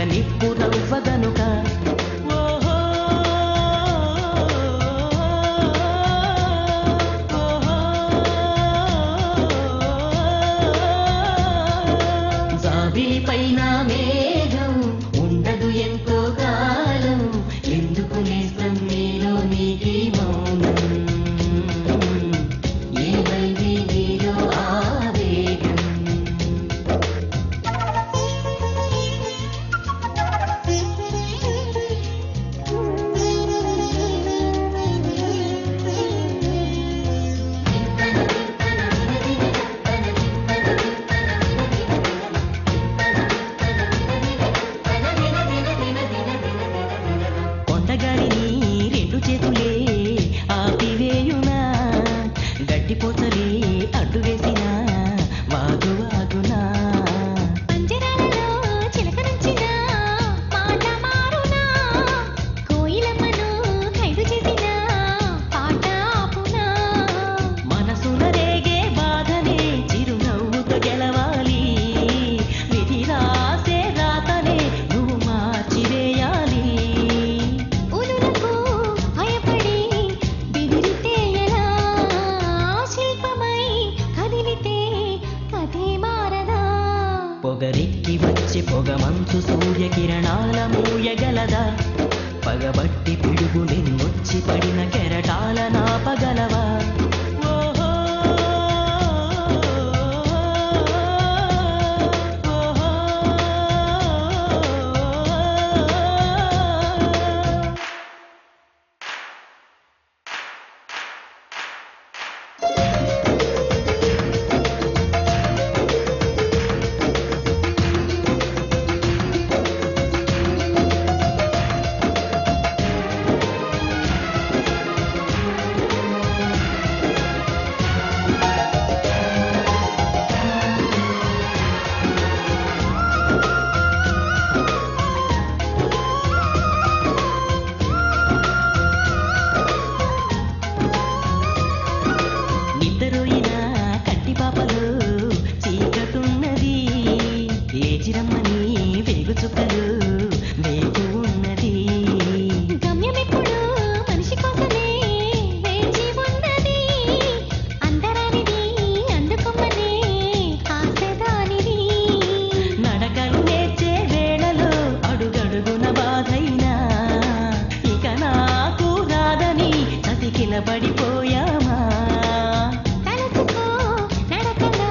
నిప్పు రవ్వ గనుక పైన మేఘం ఉండదు ఎంతో కాలం ఎందుకు నేస్తం నీలో నీకి మౌనం ఏమైంది నీలో ఆవేగం కొండగాడిని రెండు చేతులే ఆపివేయునా గడ్డిపోతలే అడ్డు వేసిన వాగు వాగునా పంజరాలలో చిలక నుంచిన మాట మారునా కోయిలమ్మను ఖైదు చేసిన పాట ఆపునా మనసున రేగే బాధనే చిరునవ్వుతో గెలవాలి విధి రాసే రాతనే నువ్వు మార్చివేయాలి ఉలులకు భయపడి బెదిరితే ఎలా శిల్పమై కదిలితే కథే మారదా పొగరెక్కి వచ్చి పొగమంచు సూర్యకిరణాల మూయగలదా పగబట్టి పిడుగు నిన్నొచ్చి పడిన కెరటాల నాపగలవా ఓహో నిద్రపోయిన కంటి పాపలు చీకటున్నది ఏజిరమ్మని వెలుగు చుక్కలు వేగు ఉన్నది గమ్యమెప్పుడు మనిషి కోసమే వేచి ఉన్నది అందరానిది అందుకొమ్మనే ఆశదానిది నడకలు నేర్చే వేళలో అడుగడుగున బాధైనా ఇక నాకు రాదని చతికిల పడిపోయామా తలచుకో నడకలో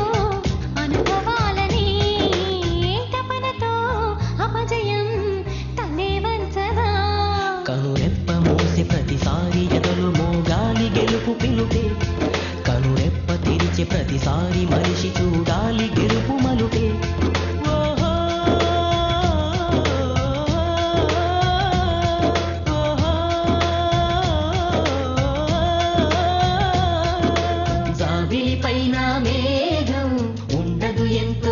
అనుభవాలని తపనతో అపజయం తనే వంచదా కనురెప్ప మూసి ప్రతిసారి ఎదలు మోగాలి గెలుపు పిలుపే కనురెప్ప తెరిచి ప్రతిసారి మనిషి చూడాలి గెలుపు మలుపే ఓహో జాబిలి పైన మేఘం ఉండదు ఎంతో